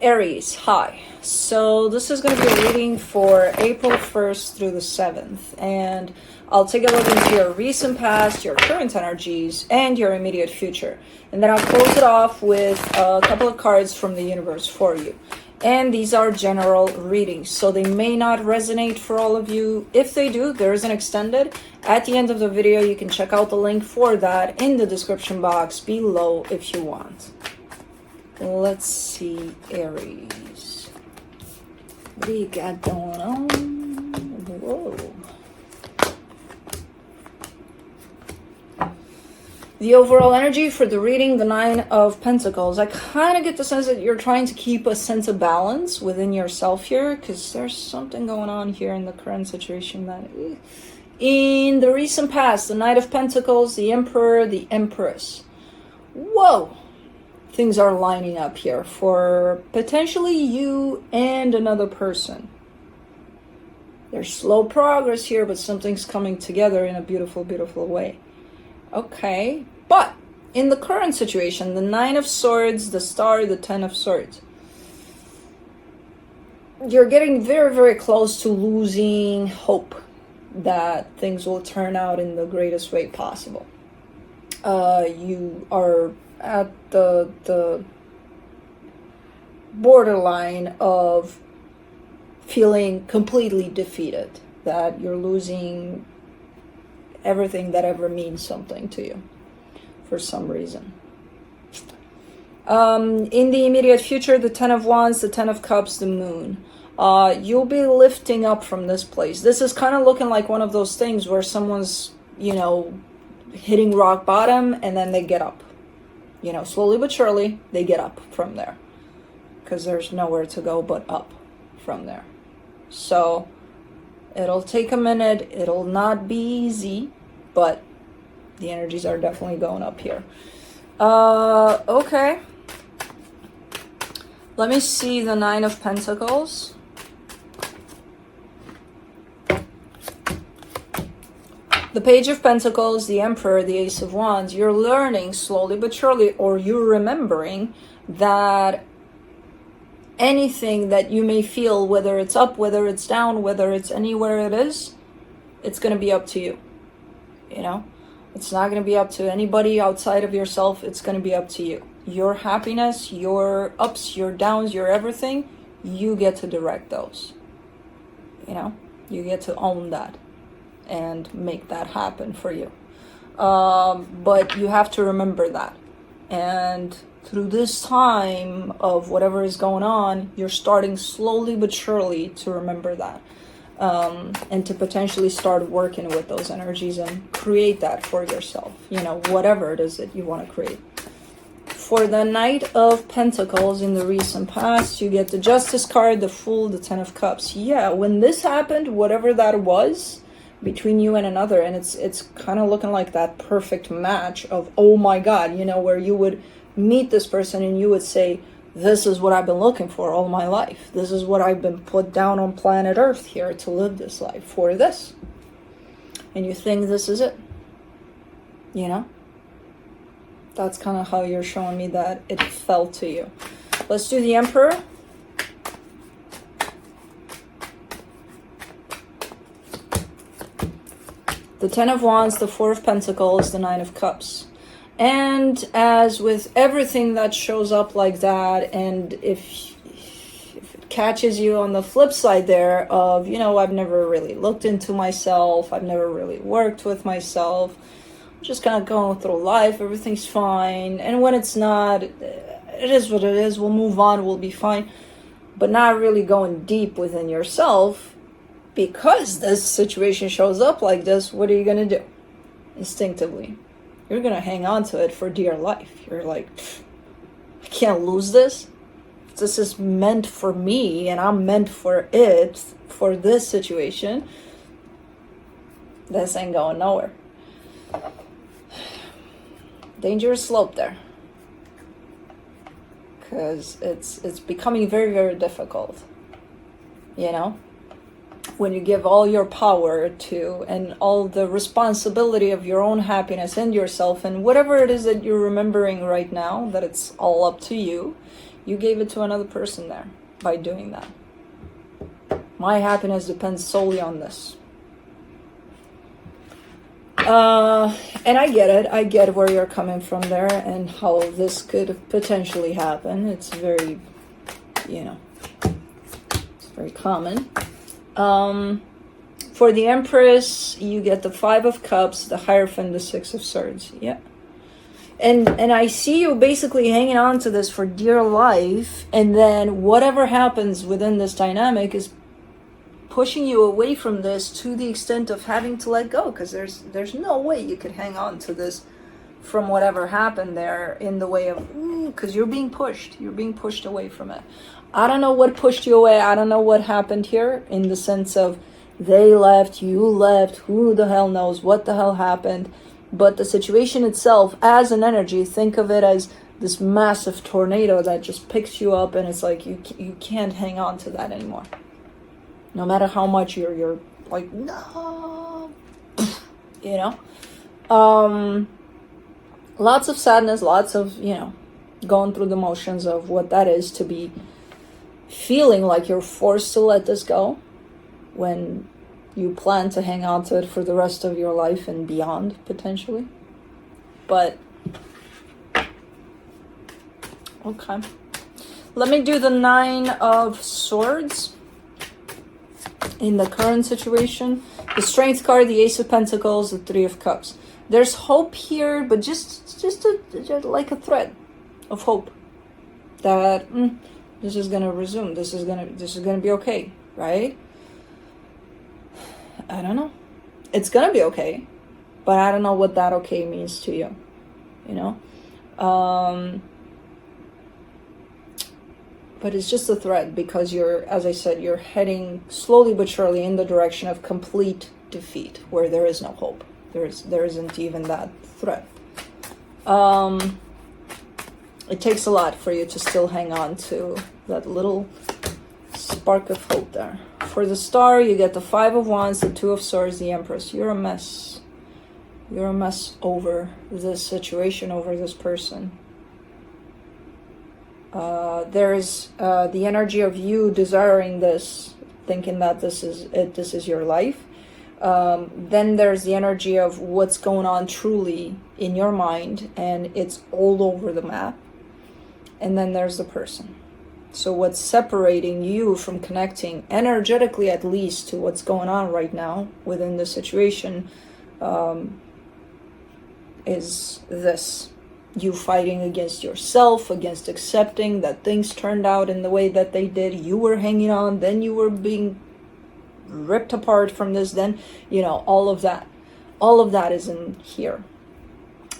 Aries, hi. So this is going to be a reading for April 1st through the 7th. And I'll take a look into your recent past, your current energies, and your immediate future. And then I'll close it off with a couple of cards from the universe for you. And these are general readings, so they may not resonate for all of you. If they do, there is an extended. At the end of the video, you can check out the link for that in the description box below if you want. Let's see, Aries. What do you got going on? Whoa. The overall energy for the reading, the Nine of Pentacles. I kind of get the sense that you're trying to keep a sense of balance within yourself here, because there's something going on here in the current situation that... In the recent past, the Knight of Pentacles, the Emperor, the Empress. Whoa! Things are lining up here for potentially you and another person. There's slow progress here, but something's coming together in a beautiful, beautiful way. Okay, but in the current situation, the Nine of Swords, the Star, the Ten of Swords, you're getting very, very close to losing hope that things will turn out in the greatest way possible. You are at the borderline of feeling completely defeated, that you're losing everything that ever means something to you for some reason. In the immediate future, the Ten of Wands, the Ten of Cups, the Moon. You'll be lifting up from this place. This is kind of looking like one of those things where someone's, hitting rock bottom and then they get up. Slowly but surely, they get up from there. Because there's nowhere to go but up from there. So, it'll take a minute. It'll not be easy. But the energies are definitely going up here. Okay. Let me see the Nine of Pentacles. The Page of Pentacles, the Emperor, the Ace of Wands. You're learning slowly but surely, or you're remembering that anything that you may feel, whether it's up, whether it's down, whether it's anywhere it is, it's going to be up to you. It's not going to be up to anybody outside of yourself. It's going to be up to you. Your happiness, your ups, your downs, your everything, you get to direct those. You get to own that and make that happen for you. But you have to remember that. And through this time of whatever is going on, you're starting slowly but surely to remember that. And to potentially start working with those energies and create that for yourself. Whatever it is that you want to create. For the Knight of Pentacles in the recent past, you get the Justice card, the Fool, the Ten of Cups. Yeah, when this happened, whatever that was between you and another, and it's kind of looking like that perfect match of, oh my God, where you would meet this person and you would say, this is what I've been looking for all my life. This is what I've been put down on planet Earth here to live this life for this. And you think this is it. That's kind of how you're showing me that it felt to you. Let's do the Emperor. The Ten of Wands, the Four of Pentacles, the Nine of Cups. And as with everything that shows up like that, and if it catches you on the flip side there of, I've never really looked into myself, I've never really worked with myself, I'm just kind of going through life, everything's fine, and when it's not, it is what it is, we'll move on, we'll be fine, but not really going deep within yourself, because this situation shows up like this, what are you going to do? Instinctively. You're going to hang on to it for dear life. You're like, I can't lose this. This is meant for me and I'm meant for it, for this situation. This ain't going nowhere. Dangerous slope there. Because it's becoming very, very difficult. When you give all your power to and all the responsibility of your own happiness and yourself and whatever it is that you're remembering right now, that it's all up to you, You gave it to another person there by doing that. My happiness depends solely on this. And I get it. I get where you're coming from there and how this could potentially happen. It's very, it's very common. For the Empress, you get the 5 of Cups, the Hierophant, the 6 of Swords. Yeah. And I see you basically hanging on to this for dear life, and then whatever happens within this dynamic is pushing you away from this to the extent of having to let go, because there's no way you could hang on to this from whatever happened there, in the way of, because you're being pushed away from it. I don't know what pushed you away. I don't know what happened here, in the sense of they left, you left, who the hell knows what the hell happened. But the situation itself, as an energy, think of it as this massive tornado that just picks you up, and it's like you can't hang on to that anymore. No matter how much you're like, no, lots of sadness, lots of, going through the motions of what that is, to be feeling like you're forced to let this go when you plan to hang on to it for the rest of your life and beyond, potentially. But, okay. Let me do the 9 of Swords in the current situation. The Strength card, the Ace of Pentacles, the 3 of Cups. There's hope here, but just like a thread of hope that this is gonna resume. This is gonna be okay, right? I don't know. It's gonna be okay, but I don't know what that okay means to you. But it's just a threat, because you're, as I said, you're heading slowly but surely in the direction of complete defeat, where there is no hope. There isn't even that threat. It takes a lot for you to still hang on to that little spark of hope there. For the Star, you get the 5 of Wands, the 2 of Swords, the Empress. You're a mess. You're a mess over this situation, over this person. There is the energy of you desiring this, thinking that this is it, this is your life. Then there's the energy of what's going on truly in your mind, and it's all over the map. And then there's the person. So what's separating you from connecting energetically, at least, to what's going on right now within the situation, is this. You fighting against yourself, against accepting that things turned out in the way that they did. You were hanging on, then you were being ripped apart from this, then, all of that. All of that is in here.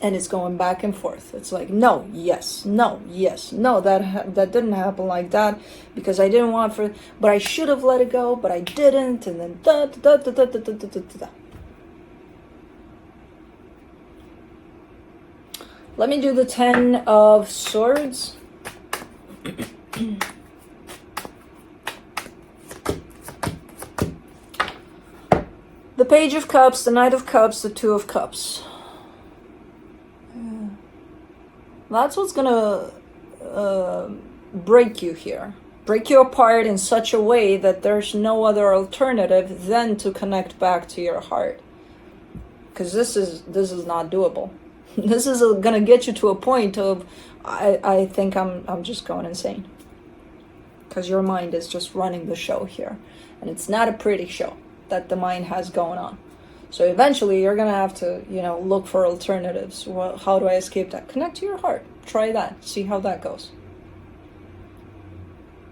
And it's going back and forth. It's like, no, yes, no, yes, no, that didn't happen like that, because I didn't want but I should have let it go, but I didn't, and then da da da da da da da da da. Let me do the 10 of Swords. The Page of Cups, the Knight of Cups, the 2 of Cups. That's what's gonna break you here. Break you apart in such a way that there's no other alternative than to connect back to your heart. Because this is not doable. This is gonna get you to a point of, I think I'm just going insane. Because your mind is just running the show here. And it's not a pretty show that the mind has going on. So eventually you're going to have to, look for alternatives. Well, how do I escape that? Connect to your heart. Try that. See how that goes.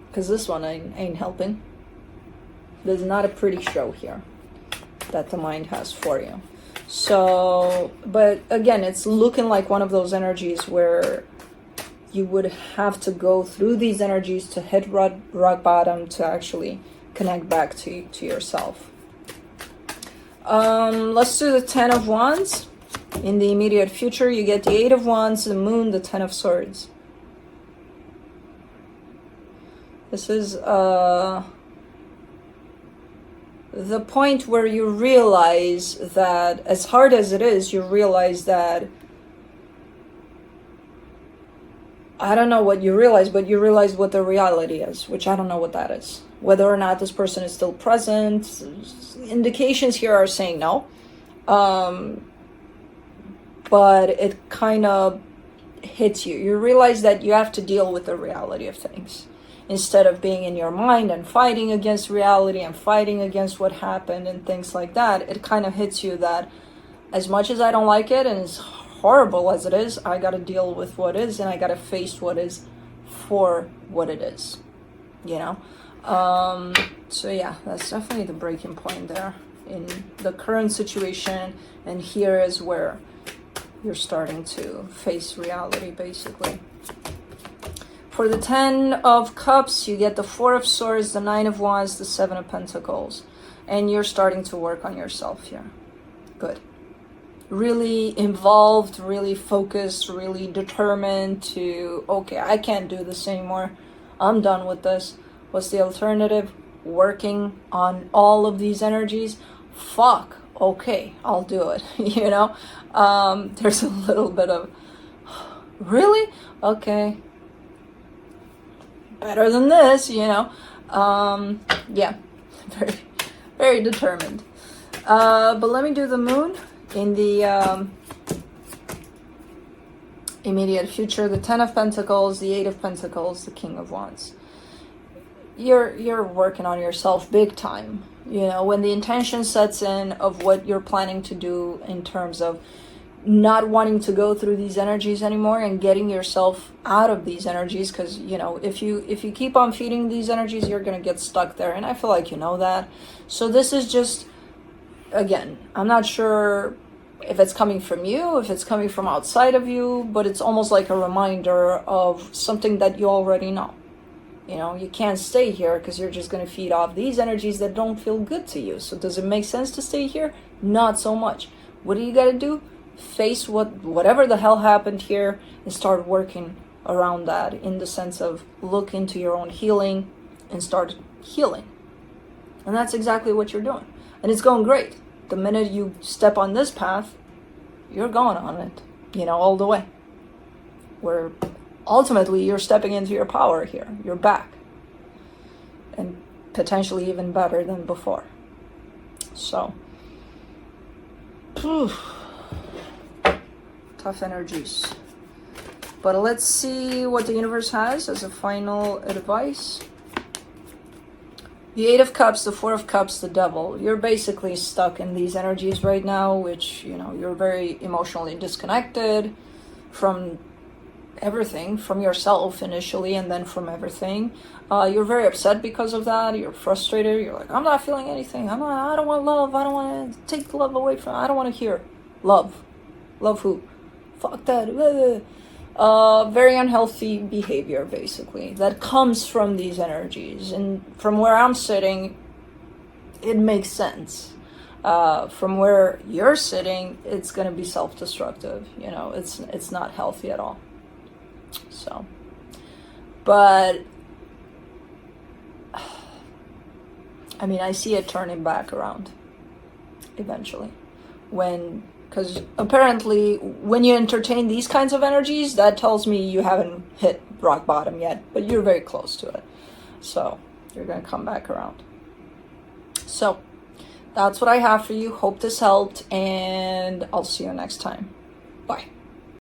Because this one ain't helping. There's not a pretty show here that the mind has for you. So, but again, it's looking like one of those energies where you would have to go through these energies to hit rock bottom to actually connect back to yourself. Let's do the 10 of Wands. In the immediate future, you get the 8 of Wands, the Moon, the 10 of Swords. This is the point where you realize that, as hard as it is, you realize that I don't know what you realize, but you realize what the reality is, which I don't know what that is. Whether or not this person is still present, indications here are saying no. But it kind of hits you. You realize that you have to deal with the reality of things. Instead of being in your mind and fighting against reality and fighting against what happened and things like that, it kind of hits you that as much as I don't like it and as horrible as it is, I got to deal with what is, and I got to face what is for what it is, you know? So yeah, that's definitely the breaking point there in the current situation, and here is where you're starting to face reality, basically. For the 10 of Cups, you get the 4 of Swords, the 9 of Wands, the 7 of Pentacles. And you're starting to work on yourself here. Good. Really involved, really focused, really determined to, okay, I can't do this anymore. I'm done with this. What's the alternative? Working on all of these energies. Fuck. Okay, I'll do it. You know? There's a little bit of, really? Okay. Better than this, you know. Yeah, very, very determined. But let me do the moon in the immediate future. The 10 of Pentacles, the 8 of Pentacles, the King of Wands. You're working on yourself big time. You know, when the intention sets in of what you're planning to do in terms of not wanting to go through these energies anymore and getting yourself out of these energies, because you know, if you keep on feeding these energies, you're gonna get stuck there, and I feel like you know that. So this is just, again, I'm not sure if it's coming from you, if it's coming from outside of you, but it's almost like a reminder of something that you already know. You know, you can't stay here because you're just going to feed off these energies that don't feel good to you. So does it make sense to stay here? Not so much. What do you got to do? Face whatever the hell happened here and start working around that, in the sense of look into your own healing and start healing. And that's exactly what you're doing. And it's going great. The minute you step on this path, you're going on it, you know, all the way. Where ultimately you're stepping into your power here. You're back. And potentially even better than before. So, tough energies. But let's see what the universe has as a final advice. The 8 of Cups, the 4 of Cups, the Devil. You're basically stuck in these energies right now, which, you know, you're very emotionally disconnected from everything, from yourself initially, and then from everything. You're very upset because of that. You're frustrated. You're like, I'm not feeling anything. I don't want love. I don't want to take love away from. I don't want to hear love. Love who? Fuck that. Very unhealthy behavior, basically, that comes from these energies. And from where I'm sitting, it makes sense. From where you're sitting, it's going to be self-destructive. You know, it's not healthy at all. So, but I mean, I see it turning back around eventually, because apparently when you entertain these kinds of energies, that tells me you haven't hit rock bottom yet, but you're very close to it. So you're going to come back around. So that's what I have for you. Hope this helped, and I'll see you next time. Bye.